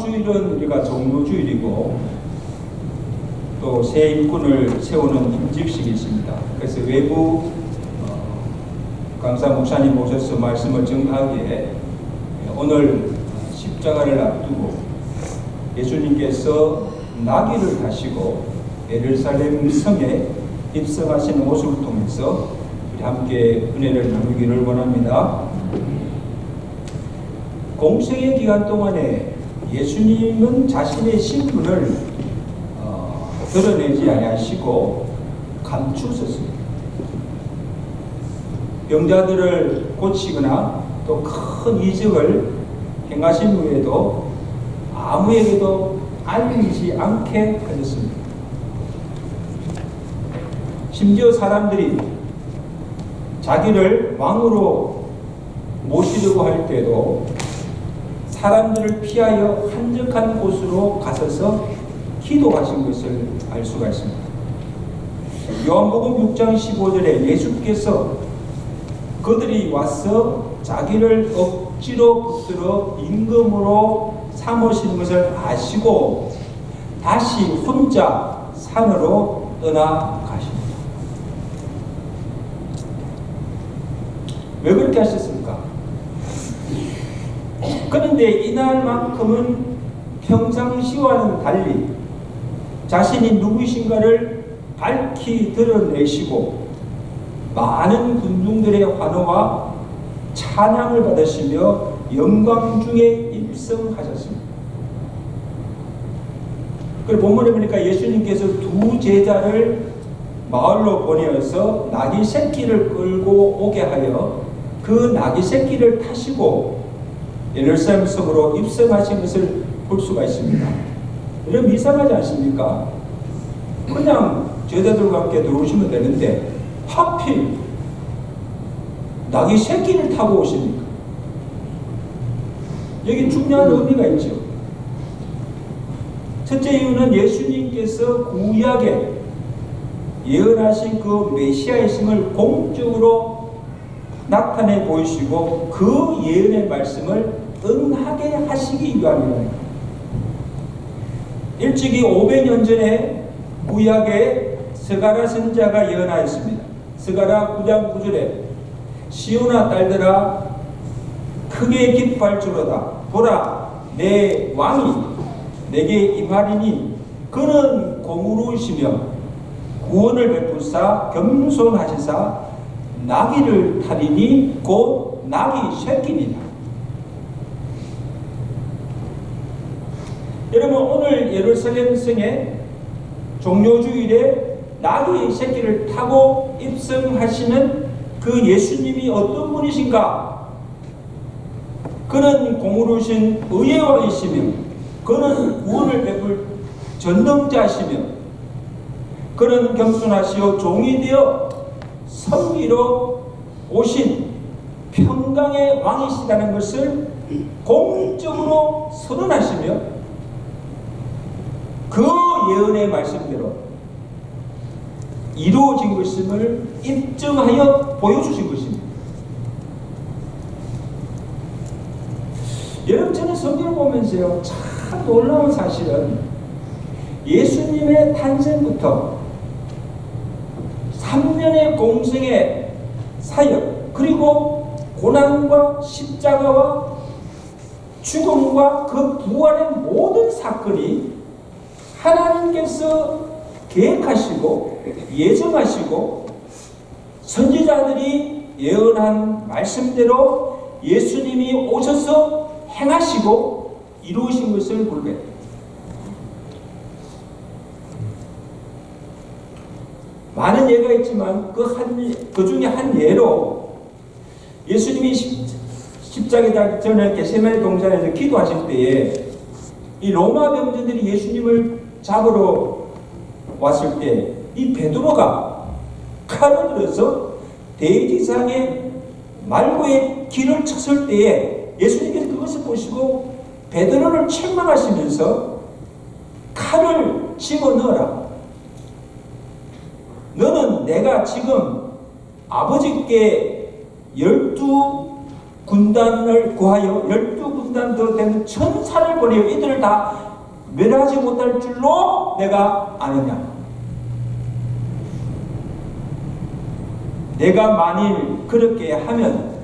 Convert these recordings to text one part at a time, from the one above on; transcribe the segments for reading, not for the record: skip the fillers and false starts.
주일은 우리가 종료주일이고 또 새 일꾼을 세우는 임직식이 있습니다. 그래서 외부 강사 목사님 오셔서 말씀을 증하기에 오늘 십자가를 앞두고 예수님께서 나귀를 타시고 예루살렘 성에 입성하시는 모습을 통해서 우리 함께 은혜를 나누기를 원합니다. 공생의 기간 동안에 예수님은 자신의 신분을 드러내지 아니하시고 감추셨습니다. 병자들을 고치거나 또 큰 이적을 행하신 후에도 아무에게도 알리지 않게 하셨습니다. 심지어 사람들이 자기를 왕으로 모시려고 할 때도 사람들을 피하여 한적한 곳으로 가셔서 기도하신 것을 알 수가 있습니다. 요한복음 6장 15절에 예수께서 그들이 와서 자기를 억지로 붙들어 임금으로 삼으시는 것을 아시고 다시 혼자 산으로 떠나가십니다. 왜 그렇게 하셨습니까? 그런데 이날만큼은 평상시와는 달리 자신이 누구이신가를 밝히 드러내시고 많은 군중들의 환호와 찬양을 받으시며 영광 중에 입성하셨습니다. 그리고 본문에 보니까 예수님께서 두 제자를 마을로 보내어서 나귀 새끼를 끌고 오게 하여 그 나귀 새끼를 타시고 예루살렘 성으로 입성하신 것을 볼 수가 있습니다. 여러분 이상하지 않습니까? 그냥 제자들과 함께 들어오시면 되는데 하필 나귀 새끼를 타고 오십니까? 여기 중요한 의미가 있죠. 첫째 이유는 예수님께서 구약에 예언하신 그 메시아이심을 공적으로 나타내 보이시고 그 예언의 말씀을 응하게 하시기 위함입니다. 일찍이 500년 전에 구약에 스가랴 선지자가 예언하였습니다. 스가랴 9장 9절에 시온아 딸들아 크게 기뻐할지로다. 보라 내 왕이 내게 임하리니 그는 공의로우시며 구원을 베푸사 겸손하시사 나귀를 타리니 곧 나귀 새끼니라. 여러분 오늘 예루살렘 성에 종료주일에 나귀 새끼를 타고 입성하시는 그 예수님이 어떤 분이신가? 그는 공의로우신 의의 왕이시며 그는 구원을 베풀 전능자시며 그는 겸손하시어 종이 되어 선비로 오신 평강의 왕이시다는 것을 공적으로 선언하시며 그 예언의 말씀대로 이루어진 것임을 입증하여 보여주신 것입니다. 여러분 저는 성경을 보면서요 참 놀라운 사실은 예수님의 탄생부터 3년의 공생의 사역 그리고 고난과 십자가와 죽음과 그 부활의 모든 사건이 하나님께서 계획하시고 예정하시고 선지자들이 예언한 말씀대로 예수님이 오셔서 행하시고 이루으신 것을 보게. 많은 예가 있지만 그 중에 한 예로 예수님이 십자가에 전에 겟세마네 동산에서 기도하실 때에 이 로마 병제들이 예수님을 잡으러 왔을 때 이 베드로가 칼을 들어서 대지상에 말고의 길을 쳤을 때에 예수님께서 그것을 보시고 베드로를 책망하시면서 칼을 집어넣어라. 너는 내가 지금 아버지께 12 군단을 구하여 12군단 더 되는 천사를 보내어 이들을 다 멸하지 못할 줄로 내가 아느냐. 내가 만일 그렇게 하면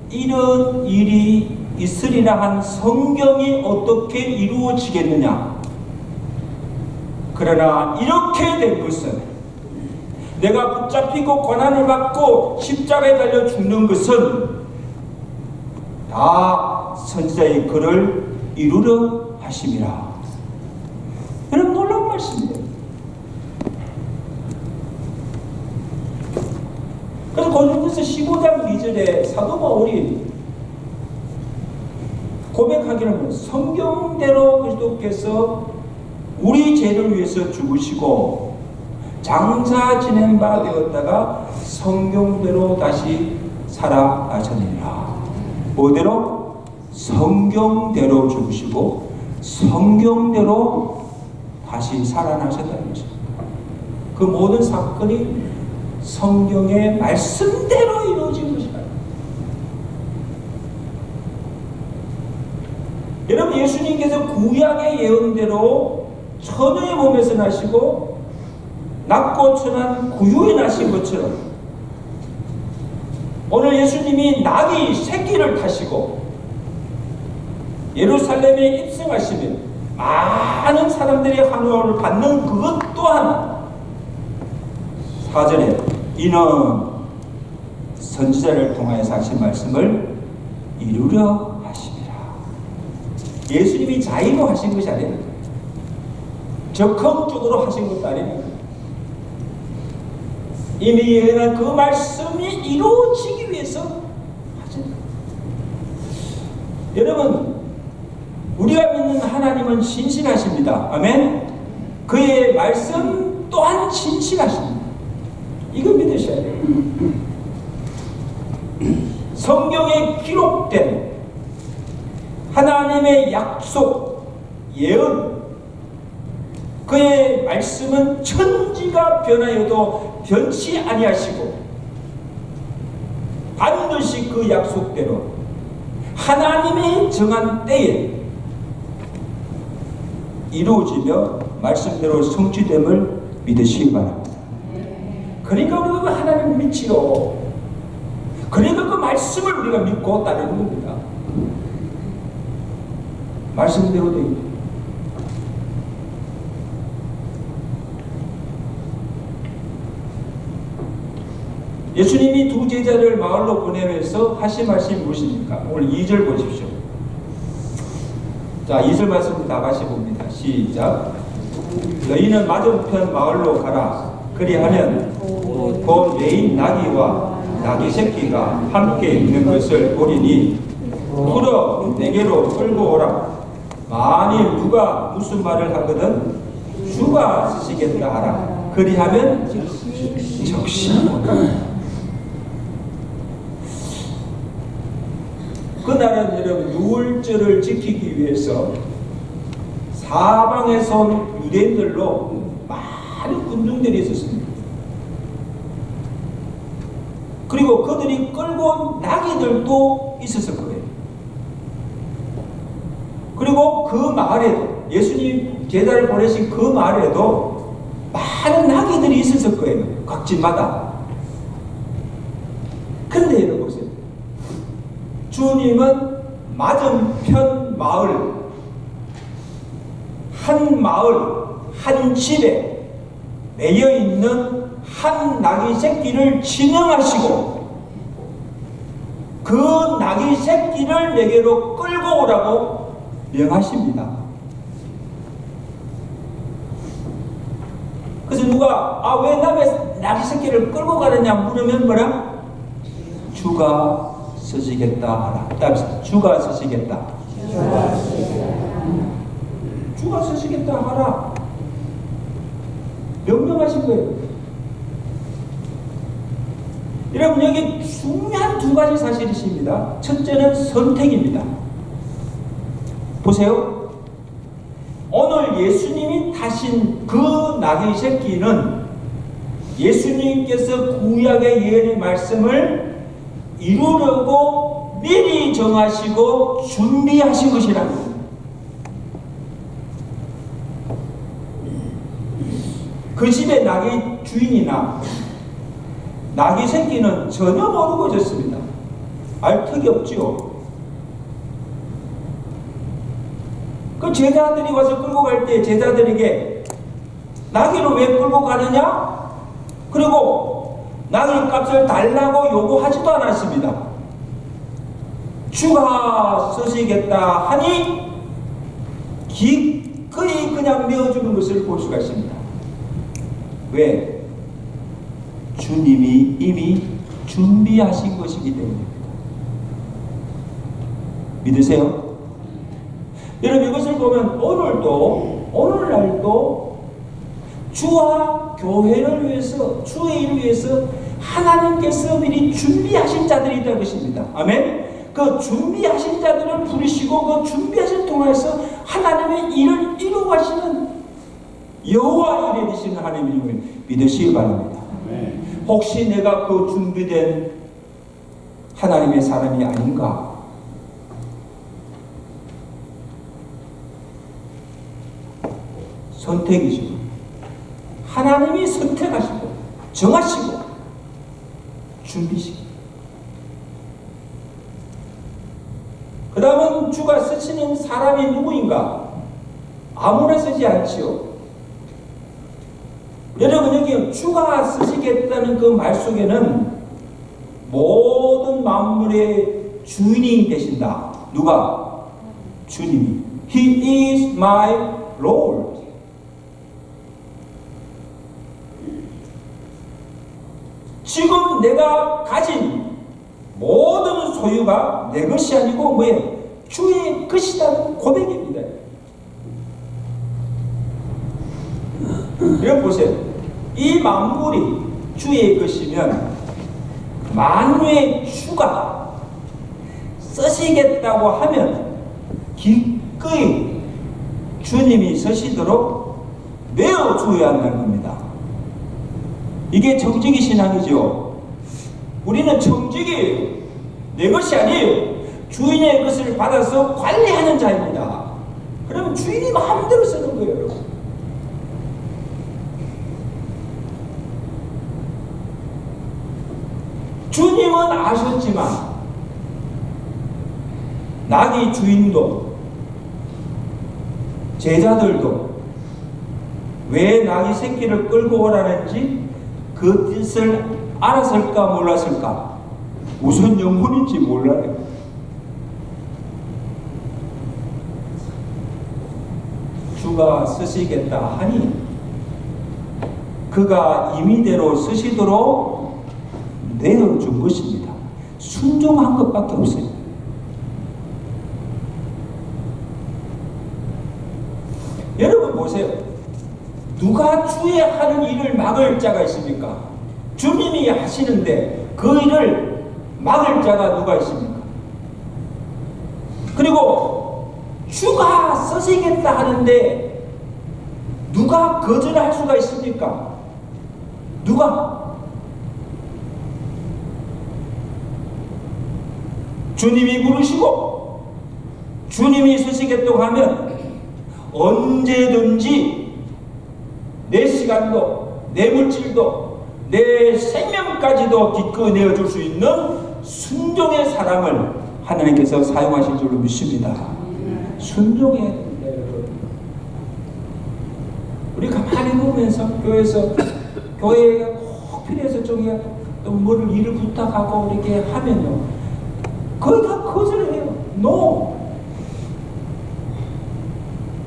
이런 일이 있으리라 한 성경이 어떻게 이루어지겠느냐. 그러나 이렇게 된 것은 내가 붙잡히고 고난을 받고 십자가에 달려 죽는 것은 다 선지자의 글을 이루려 하심이라. 여러분 놀라운 말씀이에요. 그래서 고린도서 15장 2절에 사도 바울이 고백하기를 성경대로 그리스도께서 우리 죄를 위해서 죽으시고 장사 지낸 바 되었다가 성경대로 다시 살아나셨느니라. 뭐대로? 성경대로 죽으시고 성경대로 다시 살아나셨다는 것입니다. 그 모든 사건이 성경의 말씀대로 이루어진 것이다. 여러분, 예수님께서 구약의 예언대로 처녀의 몸에서 나시고 낮고 천한 구유에 나신 것처럼 오늘 예수님이 나귀 새끼를 타시고 예루살렘에 입성하시면 많은 사람들의 환호를 받는 그것 또한 4절에 이는 선지자를 통하여서 하신 말씀을 이루려 하심이라. 예수님이 자의로 하신 것이 아니라 적극적으로 하신 것도 아니라 이미 예언한 그 말씀이 이루어지기 위해서 하신 것. 여러분, 우리가 믿는 하나님은 신실하십니다. 아멘. 그의 말씀 또한 신실하십니다. 이거 믿으셔야 돼요. 성경에 기록된 하나님의 약속, 예언, 그의 말씀은 천지가 변하여도 변치 아니하시고 반드시 그 약속대로 하나님의 정한 때에 이루어지며 말씀대로 성취됨을 믿으시기 바랍니다. 그러니까 우리가 그 하나님을 믿지요. 그러니까 그 말씀을 우리가 믿고 따르는 겁니다. 말씀대로 되어 있습니다. 예수님이 두 제자를 마을로 보내면서 하신 말씀이 무엇입니까? 오늘 2절 보십시오. 자, 2절 말씀 다 같이 봅니다. 시작. 너희는 맞은편 마을로 가라. 그리하면 곧 여인 나귀와 나귀 새끼가 함께 있는 것을 보리니 풀어 내게로 끌고 오라. 만일 누가 무슨 말을 하거든 주가 쓰시겠다 하라. 그리하면 적시하라. 그날은 여러분 유월절을 지키기 위해서 사방에서 온 유대인들로 많은 군중들이 있었습니다. 그리고 그들이 끌고 온 나귀들도 있었을 거예요. 그리고 그 마을에도 예수님 제자를 보내신 그 마을에도 많은 나귀들이 있었을 거예요. 각 집마다. 그런데 여러분 보세요. 주님은 맞은편 마을, 한 집에 매여 있는 한 나귀 새끼를 진영하시고 그 나귀 새끼를 내게로 끌고 오라고 명하십니다. 그래서 누가 왜 남의 나귀 새끼를 끌고 가느냐 물으면 뭐라? 주가 쓰시겠다 하라. 다음에 주가 쓰시겠다. 주가 쓰시겠다 하라. 명령하신 거예요. 여러분, 여기 중요한 두 가지 사실이 있습니다. 첫째는 선택입니다. 보세요. 오늘 예수님이 타신 그 나귀 새끼는 예수님께서 구약의 예언의 말씀을 이루려고 미리 정하시고 준비하신 것이라는 겁니다. 그 집의 낙이 주인이나 낙이 새끼는 전혀 모르고 졌습니다. 알 턱이 없지요. 그 제자들이 와서 끌고 갈 때 제자들에게 나귀를 왜 끌고 가느냐? 그리고 나귀 값을 달라고 요구하지도 않았습니다. 주가 쓰시겠다 하니 기꺼이 그냥 메어주는 것을 볼 수가 있습니다. 왜? 주님이 이미 준비하신 것이기 때문입니다. 믿으세요? 여러분, 이것을 보면 오늘날도 주와 교회를 위해서, 주의 일을 위해서 하나님께서 미리 준비하신 자들이 있다는 것입니다. 아멘? 그 준비하신 자들을 부르시고 그 준비하신 통해서 하나님의 일을 이루어가시는 여호와 일에 되시는 하나님을 믿으시기 바랍니다. 혹시 내가 그 준비된 하나님의 사람이 아닌가? 선택이시고 하나님이 선택하시고 정하시고 준비시고 그 다음은 주가 쓰시는 사람이 누구인가? 아무나 쓰지 않지요. 여러분, 여기 주가 쓰시겠다는 그 말 속에는 모든 만물의 주인이 되신다. 누가? 주님이. He is my Lord. 지금 내가 가진 모든 소유가 내 것이 아니고 뭐예요? 주의 것이라는 고백입니다. 여러분 보세요. 이 만물이 주의 것이면 만유의 주가 쓰시겠다고 하면 기꺼이 주님이 쓰시도록 내어줘야 한다는 겁니다. 이게 정직이 신앙이죠. 우리는 정직이에요. 내 것이 아니에요. 주인의 것을 받아서 관리하는 자입니다. 그러면 주인이 마음대로 쓰는 거예요. 주님은 아셨지만 낙이 주인도 제자들도 왜 낙이 새끼를 끌고 오라는지 그 뜻을 알았을까 몰랐을까? 무슨 영혼인지 몰라요. 주가 쓰시겠다 하니 그가 임의대로 쓰시도록 내어준 것입니다. 순종한 것밖에 없어요. 여러분 보세요. 누가 주의 하는 일을 막을 자가 있습니까? 주님이 하시는데 그 일을 막을 자가 누가 있습니까? 그리고 주가 쓰시겠다 하는데 누가 거절할 수가 있습니까? 누가? 주님이 부르시고 주님이 쓰시겠다고 하면 언제든지 내 시간도 내 물질도 내 생명까지도 기꺼이 내어줄 수 있는 순종의 사람을 하나님께서 사용하실 줄로 믿습니다. 순종해야 됩니다, 여러분. 우리 가만히 보면서 교회에 꼭 필요해서 저기가 또 뭐를 일을 부탁하고 이렇게 하면요, 거의 다 거절을 해요. No.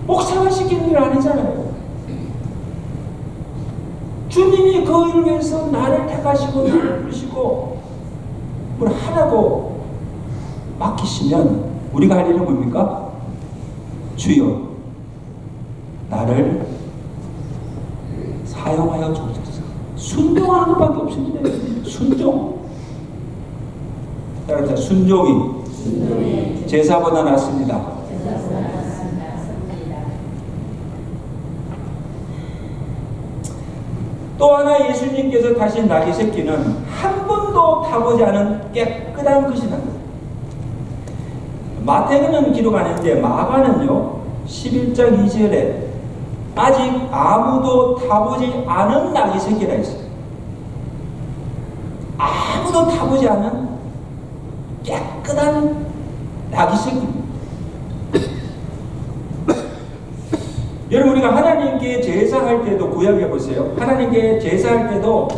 목사가 시키는 일 아니잖아요. 주님이 그 일을 위해서 나를 택하시고 나를 부르시고 뭘 하라고 맡기시면 우리가 할 일은 뭡니까? 주여 나를 사용하여 주옵소서. 순종하는 것밖에 없습니다. 순종. 따라서 순종이 제사보다 낫습니다. 또 하나 예수님께서 타신 낙이 새끼는 한 번도 타보지 않은 깨끗한 것이다. 마태는 기록 안 했는데 마가는요 11장 2절에 아직 아무도 타보지 않은 낙이 새끼가 있어요. 아무도 타보지 않은 깨끗한 낙이 새끼입니다. 여러분, 우리가 하나님께 제사할 때도 구약해 보세요. 하나님께 제사할 때도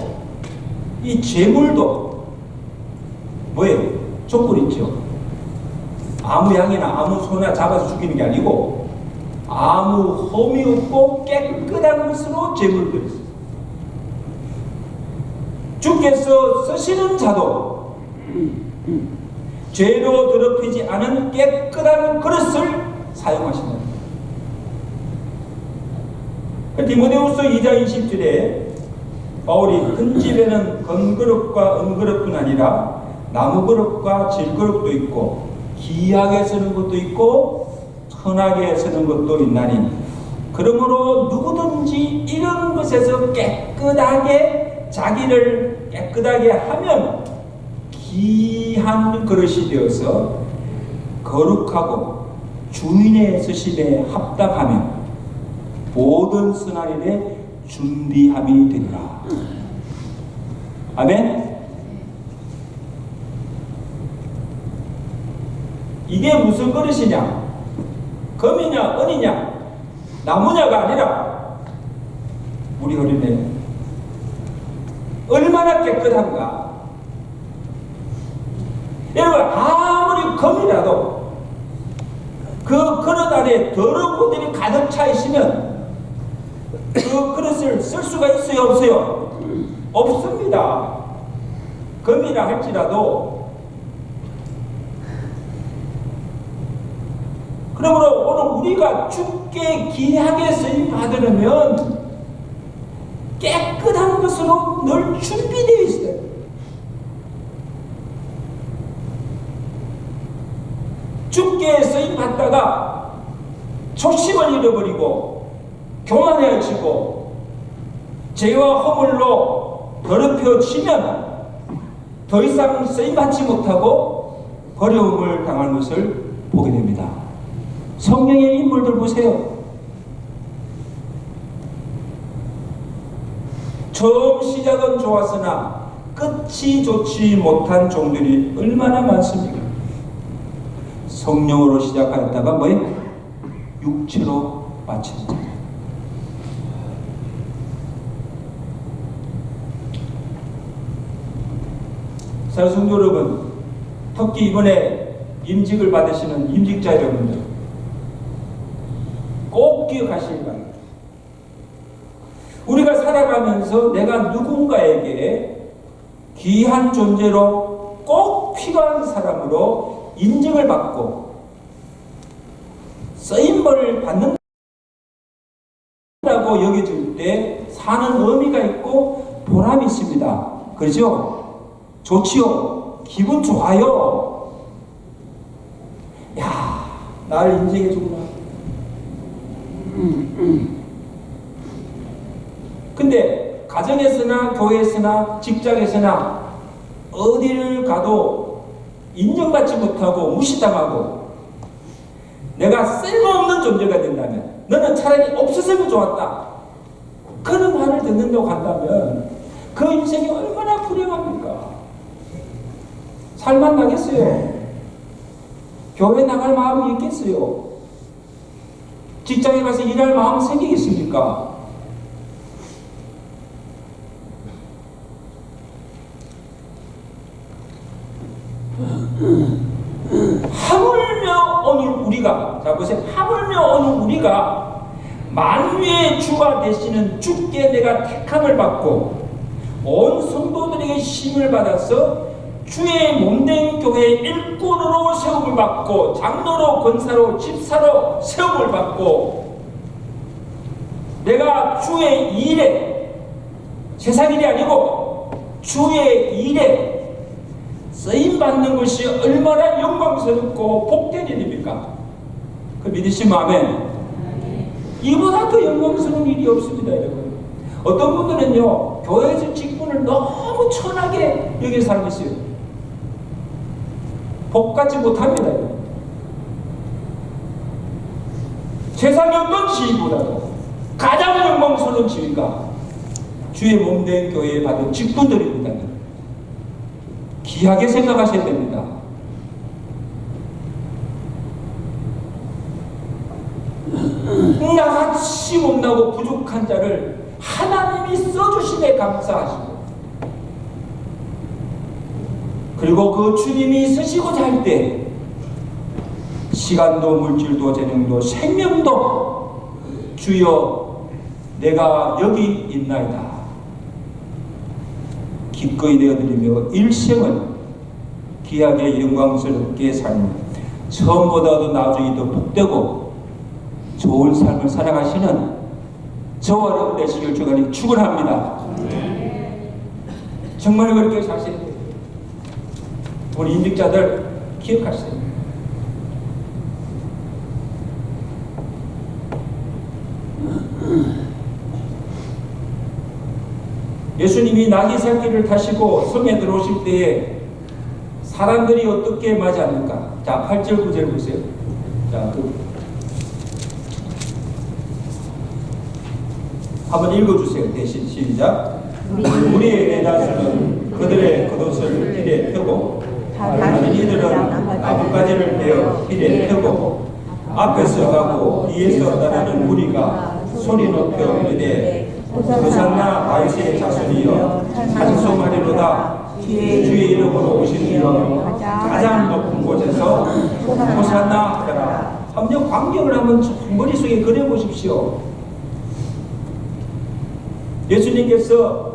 이 제물도 뭐예요? 족불 있죠. 아무 양이나 아무 소나 잡아서 죽이는 게 아니고 아무 흠이 없고 깨끗한 것으로 제물을 드렸어요. 주께서 쓰시는 자도 죄로 더럽히지 않은 깨끗한 그릇을 사용하신다. 디모데후서 2장 20절에 바울이 큰 집에는 건그릇과 은그릇뿐 아니라 나무그릇과 질그릇도 있고 귀하게 쓰는 것도 있고 천하게 쓰는 것도 있나니 그러므로 누구든지 이런 것에서 깨끗하게 자기를 깨끗하게 하면 귀한 그릇이 되어서 거룩하고 주인의 쓰심에 합당하며 모든 선한 일에 준비함이 되리라. 아멘. 이게 무슨 그릇이냐? 금이냐 은이냐 나무냐가 아니라 우리 어린애 얼마나 깨끗한가. 여러분, 아무리 금이라도 그 그릇 안에 더러운 것들이 가득 차 있으면 그 그릇을 쓸 수가 있어요 없어요? 없습니다. 금이라 할지라도. 그러므로 오늘 우리가 주께 귀하게 쓰임 받으려면 깨끗한 것으로 늘 준비되어 있어요. 주께 쓰임 받다가 초심을 잃어버리고 교만해지고 죄와 허물로 더럽혀지면 더 이상 쓰임 받지 못하고 버려움을 당할 것을 보게 됩니다. 성경의 인물들 보세요. 처음 시작은 좋았으나 끝이 좋지 못한 종들이 얼마나 많습니까? 성령으로 시작하였다가 뭐예요? 육체로 마친다. 사랑하는 성도 여러분, 특히 이번에 임직을 받으시는 임직자 여러분들 꼭 기억하시기 바랍니다. 우리가 살아가면서 내가 누군가에게 귀한 존재로 꼭 필요한 사람으로 인정을 받고 쓰임을 받는다고 여겨질 때 사는 의미가 있고 보람이 있습니다. 그렇죠? 좋지요. 기분 좋아요. 야, 나를 인정해주구나. 근데 가정에서나 교회에서나 직장에서나 어디를 가도 인정받지 못하고 무시당하고 내가 쓸모없는 존재가 된다면, 너는 차라리 없었으면 좋았다, 그런 말을 듣는다고 한다면 그 인생이 얼마나 불행합니까? 살만 나겠어요? 교회 나갈 마음이 있겠어요? 직장에 가서 일할 마음 생기겠습니까? 하물며 오늘 우리가, 자 보세요, 하물며 오늘 우리가 만유의 주가 되시는 주께 내가 택함을 받고 온 성도들에게 힘을 받아서 주의 몸된 교회의 일꾼으로 세움을 받고 장로로 권사로 집사로 세움을 받고 내가 주의 일에, 세상 일이 아니고 주의 일에 쓰임받는 것이 얼마나 영광스럽고 복된 일입니까? 그 믿으시면 아멘. 이보다 더 영광스러운 일이 없습니다, 여러분. 어떤 분들은요, 교회에서 직분을 너무 천하게 여기는 사람이 있어요. 복받지 못합니다. 세상의 어떤 지위보다도 가장 영광스러운 지위가 주의 몸된 교회에 받은 직분들입니다. 귀하게 생각하셔야 됩니다. 나같이 못나고 부족한 자를 하나님이 써주심에 감사하시고, 그리고 그 주님이 쓰시고자 할 때 시간도 물질도 재능도 생명도 주여 내가 여기 있나이다 기꺼이 내어드리며 일생을 귀하게 영광스럽게 살며 처음보다도 나중에 더 복되고 좋은 삶을 살아가시는 저와 여러분 되시길 주간에 축원합니다. 정말 그렇게 사셔야 돼요. 우리 인직자들 기억하세요. 예수님이 나귀 새끼를 타시고 성에 들어오실 때에 사람들이 어떻게 맞이합니까? 자, 8절 9절 보세요. 자, 한번 읽어주세요. 대신 시작. 우리의 대다수는 그들의 겉옷을 길에 펴고 다른 이들은 나뭇가지를 베어 길에 펴고 앞에서 가고 뒤에서 따르는 무리가 소리 높여 이르되 호산나 다윗의 자손이여 찬송하리로다 주의 이름으로 오신 이여 가장 높은 곳에서 호산나 하더라. 한번 광경을 한번 머릿속에 그려보십시오. 예수님께서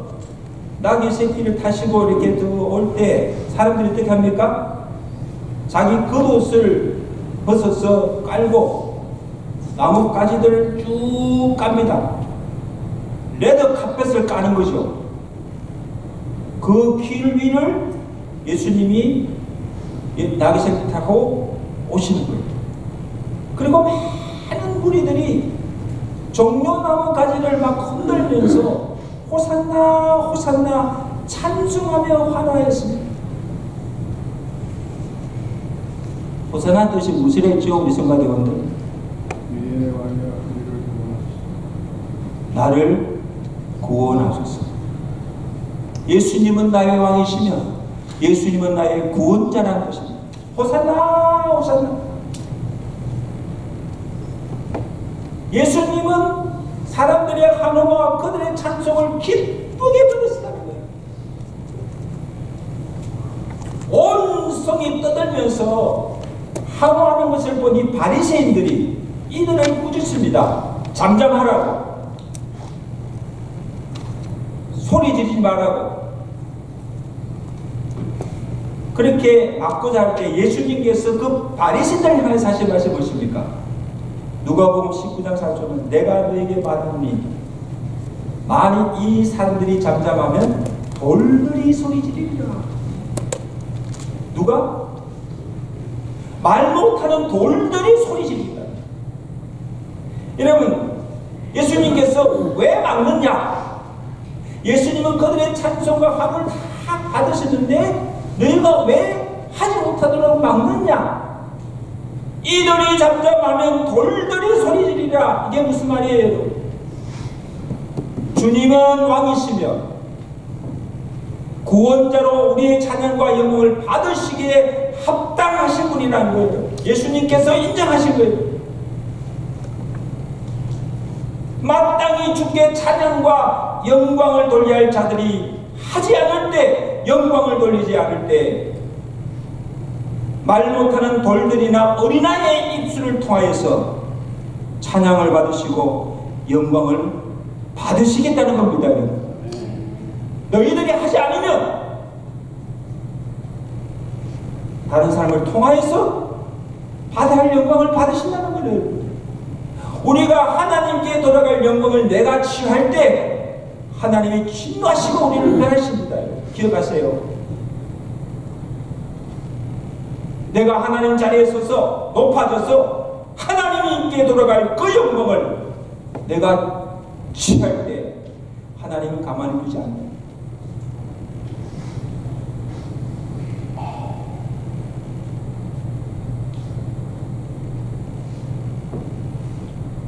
나귀 새끼를 타시고 이렇게 올 때 사람들이 어떻게 합니까? 자기 겉옷을 벗어서 깔고 나뭇가지들을 쭉 깝니다. 레드 카펫을 까는 거죠. 그 길 위를 예수님이 나귀 새끼 타고 오시는 거예요. 그리고 많은 무리들이 종려나무 가지를 막 흔들면서 호산나 호산나 찬송하며 환호했습니다. 호산나 뜻이 무엇이랬죠? 우리 성가대원들? 나를 구원하소서. 예수님은 나의 왕이시며 예수님은 나의 구원자라는 것입니다. 호산나 호산나. 예수님은 사람들의 환호와 그들의 찬송을 기쁘게 받으시다는 거예요. 온 성이 떠들면서 환호하는 것을 보니 바리새인들이 이들을 꾸짖습니다. 잠잠하라고, 소리 지르지 말라고. 그렇게 막고자 할 때 예수님께서 그 바리새인들을 향해서 하신 말씀이 무엇입니까? 누가복음 19장 4절은 내가 너에게 말하노니 만일 이 사람들이 잠잠하면 돌들이 소리 지르리라. 누가? 말 못하는 돌들이 소리 지르리라. 여러분, 예수님께서 왜 막느냐? 예수님은 그들의 찬송과 화를 다 받으셨는데 너희가 왜 하지 못하도록 막느냐? 이들이 잠잠하면 돌들이 소리 지르리라. 이게 무슨 말이에요? 주님은 왕이시며 구원자로 우리의 찬양과 영광을 받으시기에 합당하신 분이라는 거예요. 예수님께서 인정하신 거예요. 마땅히 주께 찬양과 영광을 돌려야 할 자들이 하지 않을 때, 영광을 돌리지 않을 때 말 못하는 돌들이나 어린아이의 입술을 통하여서 찬양을 받으시고 영광을 받으시겠다는 겁니다. 너희들이 하지 않으면 다른 사람을 통하여서 받아야 할 영광을 받으신다는 거예요. 우리가 하나님께 돌아갈 영광을 내가 취할 때 하나님이 진노하시고 우리를 멸하십니다. 기억하세요. 내가 하나님 자리에 서서 높아져서 하나님께 돌아갈 그 영광을 내가 취할 때 하나님은 가만히 두지 않아요.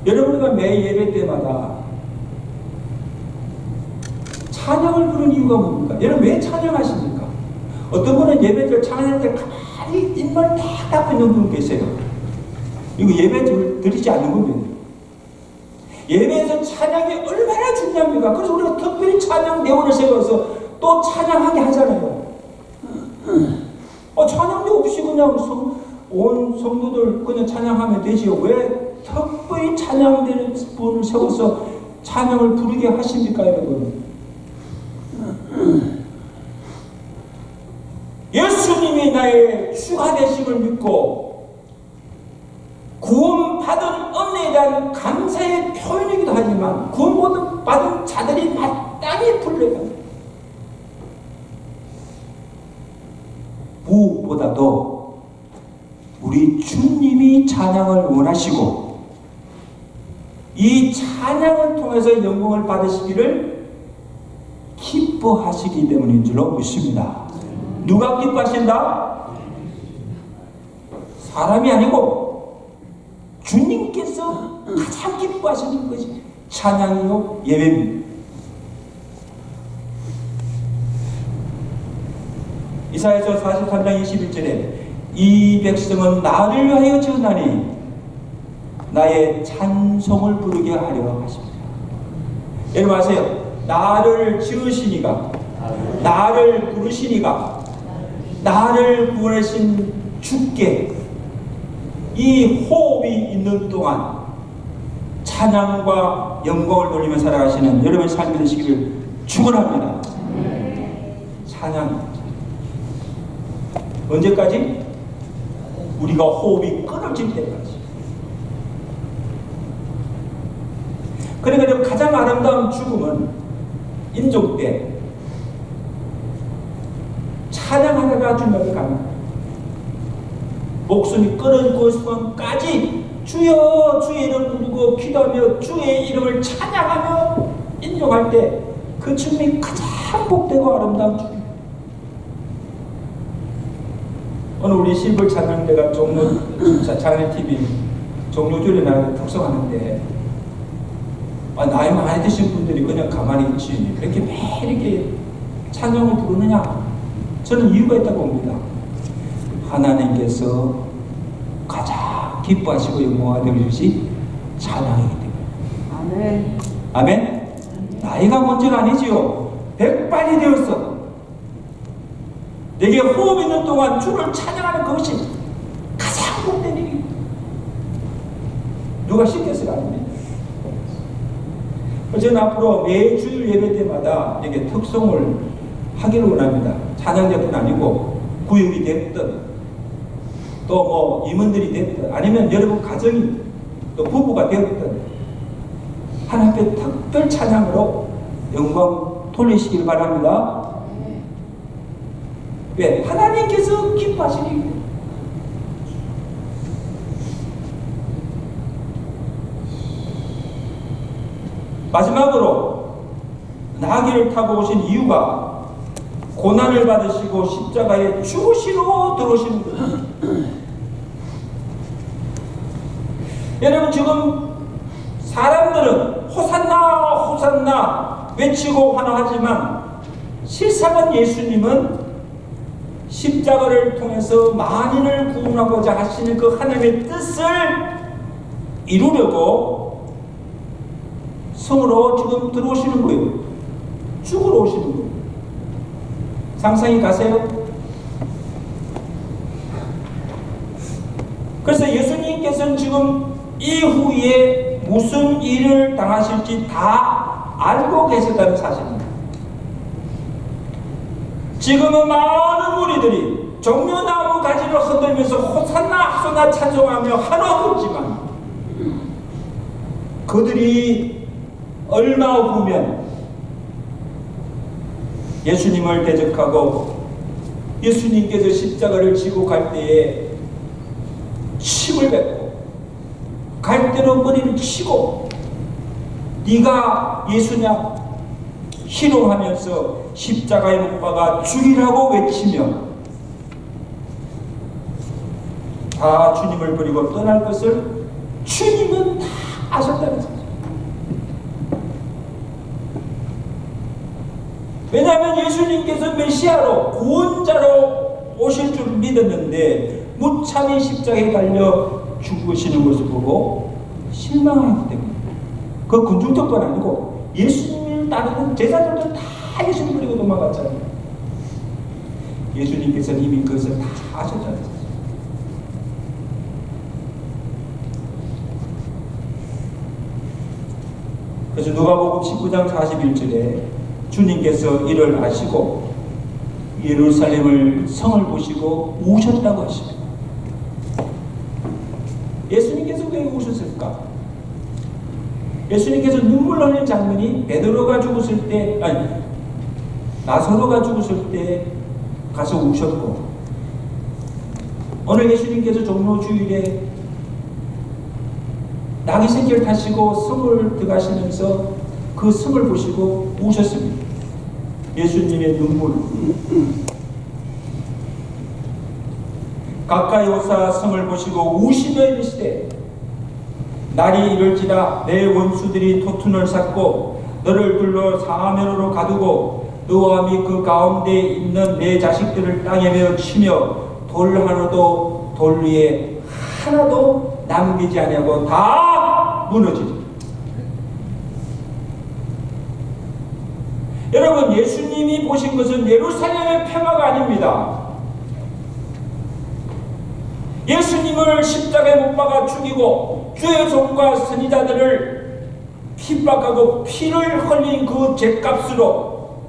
여러분과 매 예배 때마다 찬양을 부르는 이유가 뭡니까? 여러분 왜 찬양하십니까? 어떤 분은 예배를 찬양할 때 가만히 입만 딱 닫고 있는 분 계세요. 이거 예배 드리지 않는 겁니다. 예배에서 찬양이 얼마나 중요합니까? 그래서 우리가 특별히 찬양 대원을 세워서 또 찬양하게 하잖아요. 찬양도 없이 그냥 온 성도들 그냥 찬양하면 되지요. 왜 특별히 찬양되는 분을 세워서 찬양을 부르게 하십니까, 여러분? 예수님이 나의 주가 되심을 믿고 구원받은 은혜에 대한 감사의 표현이기도 하지만 구원받은 자들이 마땅히 불러요. 무엇보다도 우리 주님이 찬양을 원하시고 이 찬양을 통해서 영광을 받으시기를 기뻐하시기 때문인 줄로 믿습니다. 누가 기뻐하신다? 사람이 아니고 주님께서 가장 기뻐하시는 것이 찬양이요 예배입니다. 이사야서 43장 21절에 이 백성은 나를 위하여 지었나니 나의 찬송을 부르게 하려 하십니다. 여러분 아세요? 나를 지으시니가, 나를 부르시니가, 나를 구원하신 주께 이 호흡이 있는 동안 찬양과 영광을 돌리며 살아가시는 여러분의 삶이 되시기를 축원합니다. 찬양 언제까지? 우리가 호흡이 끊어질 때까지. 그러니까 가장 아름다운 죽음은 인종 때 찬양하다가 죽음을 갑니다. 목숨이 끊어지고 순간까지 주여 주의 이름 부르고 기도하며 주의 이름을 찬양하며 인용할 때 그 죽음이 가장 복되고 아름다운 죽음. 오늘 우리 실버 찬양대가 장례TV 종료주일에 나를 특성하는데 나이 많이 드신 분들이 그냥 가만히 있지 그렇게 매일 이렇게 찬양을 부르느냐? 저는 이유가 있다고 봅니다. 하나님께서 가장 기뻐하시고 영광하는 것이 찬양이기 때문에. 아멘. 아멘. 나이가 문제가 아니지요. 백발이 되었어. 내게 호흡 있는 동안 주를 찬양하는 그것이 가장 복된 일입니다. 누가 시켰어요? 아닙니다. 저는 앞으로 매주일 예배 때마다 이렇게 특송을 하기를 원합니다. 찬양대뿐 아니고 구역이 됐든 또 뭐 임원들이 됐든 아니면 여러분 가정이 또 부부가 되었든 하나님께 특별 찬양으로 영광 돌리시길 바랍니다. 왜? 하나님께서 기뻐하시니. 마지막으로 나귀를 타고 오신 이유가 고난을 받으시고 십자가에 죽으시러 들어오시는 거예요. 여러분 지금 사람들은 호산나 호산나 외치고 환호하지만 실상은 예수님은 십자가를 통해서 만인을 구원하고자 하시는 그 하나님의 뜻을 이루려고 성으로 지금 들어오시는 거예요. 죽으러 오시는 거예요. 상상이 가세요? 그래서 예수님께서는 지금 이후에 무슨 일을 당하실지 다 알고 계셨다는 사실입니다. 지금은 많은 무리들이 종려나무 가지를 흔들면서 호산나 호산나 찬송하며 환호하고 있지만 그들이 얼마 후면 예수님을 대적하고 예수님께서 십자가를 지고 갈 때에 침을 뱉고 갈대로 머리를 치고 네가 예수냐 희롱하면서 십자가에 못 박아 죽이라고 외치며 다 주님을 버리고 떠날 것을 주님은 다 하셨다는 거죠. 왜냐하면 예수님께서 메시아로 구원자로 오실 줄 믿었는데 무참히 십자가에 달려 죽으시는 것을 보고 실망하기 때문에, 그 군중적뿐 아니고 예수님을 따르는 제자들도 다 예수님 버리고 도망갔잖아요. 예수님께서는 이미 그것을 다 하셨다는 거죠. 그래서 누가복음 19장 41절에 주님께서 이를 아시고 예루살렘을 성을 보시고 우셨다고 하십니다. 예수님께서 왜 우셨을까? 예수님께서 눈물 흘린 장면이 베드로가 죽었을 때, 아니 나사로가 죽었을 때 가서 우셨고, 오늘 예수님께서 종로 주일에 나귀 새끼를 타시고 성을 들어가시면서 그 성을 보시고 우셨습니다. 예수님의 눈물. 가까이 오사 성을 보시고 우시며 이르시되 날이 이럴지라 내 원수들이 토툰을 쌓고 너를 둘러 사면으로 가두고 너와 및 그 가운데 있는 내 자식들을 땅에 메어 치며 돌 하나도 돌 위에 하나도 남기지 아니하고 다 무너지리. 여러분, 예수님이 보신 것은 예루살렘의 평화가 아닙니다. 예수님을 십자가에 못 박아 죽이고 주의 종과 선지자들을 핍박하고 피를 흘린 그 죄값으로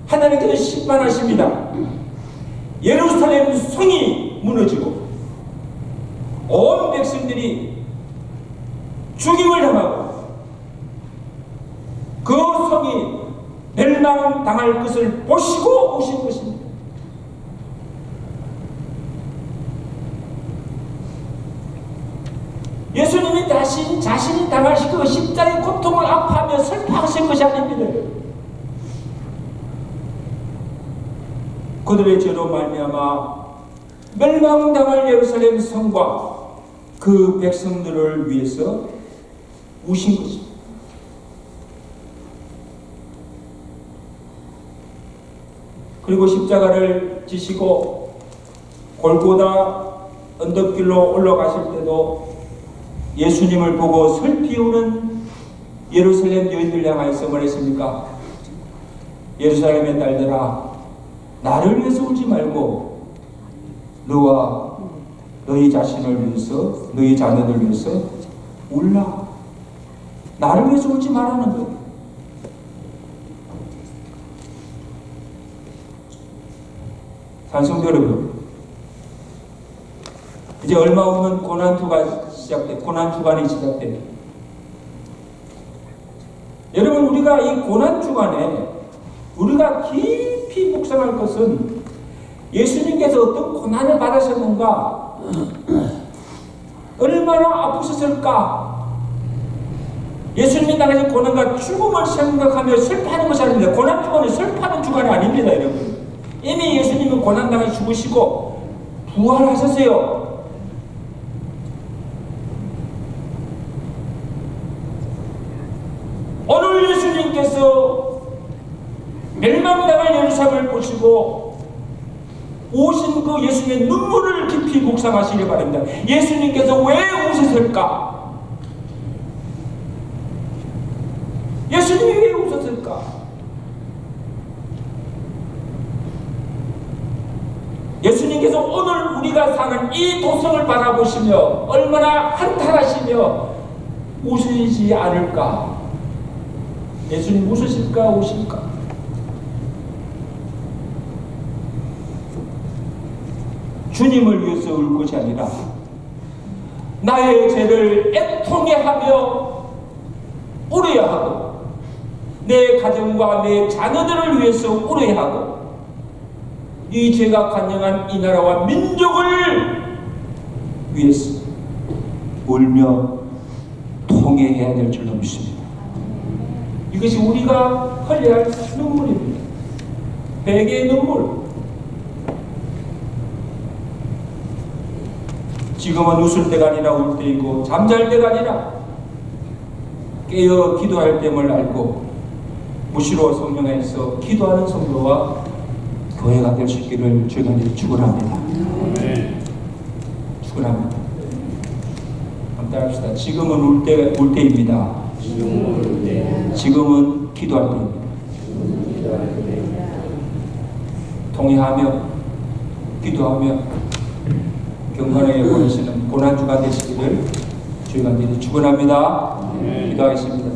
하나님께서 심판하십니다. 예루살렘 성이 무너지고 온 백성들이 죽임을 당하고 그 성이 멸망당할 것을 보시고 오신 것입니다. 예수님이 자신이 당하신 그 십자가의 고통을 아파하며 슬퍼하신 것이 아닙니다. 그들의 죄로 말미암아 멸망당할 예루살렘 성과 그 백성들을 위해서 우신 것입니다. 그리고 십자가를 지시고 골고다 언덕길로 올라가실 때도 예수님을 보고 슬피 우는 예루살렘 여인들 향하여서 뭐랬습니까? 예루살렘의 딸들아, 나를 위해서 울지 말고 너와 너희 자신을 위해서, 너희 자녀들 위해서 울라. 나를 위해서 울지 말라는 거예요. 산성도 여러분, 이제 얼마 후면 고난주간이 시작돼. 여러분, 우리가 이 고난주간에 우리가 깊이 묵상할 것은 예수님께서 어떤 고난을 받으셨는가, 얼마나 아프셨을까. 예수님이 당하신 고난과 죽음을 생각하며 슬퍼하는 것이 아닙니다. 고난주간이 슬퍼하는 주간이 아닙니다, 여러분. 이미 예수님은 고난당해 죽으시고 부활하셨어요. 오늘 예수님께서 멸망당할 예루살렘을 보시고 오신 그 예수님의 눈물을 깊이 묵상하시길 바랍니다. 예수님께서 왜 우셨을까? 예수님이 왜 우셨을까? 예수님께서 오늘 우리가 사는 이 도성을 바라보시며 얼마나 한탄하시며 우시지 않을까? 예수님 웃으실까 우실까? 주님을 위해서 울 것이 아니라 나의 죄를 애통해 하며 울어야 하고 내 가정과 내 자녀들을 위해서 울어야 하고 이 죄가 간영한 이 나라와 민족을 위해서 울며 통회해야 될 줄로 믿습니다. 이것이 우리가 흘려야 할 눈물입니다. 배개의 눈물. 지금은 웃을 때가 아니라 울 때이고 잠잘 때가 아니라 깨어 기도할 됨을 알고 무시로 성령에서 기도하는 성도와 교회가 될 수 있기를 주님과 축원합니다. 축원합니다. 함께 합시다. 지금은 울 때입니다. 지금은 기도할 때입니다. 통회하며 기도하며 경건하게 보내시는 고난주가 되시기를 주님과 축원합니다. 기도하겠습니다.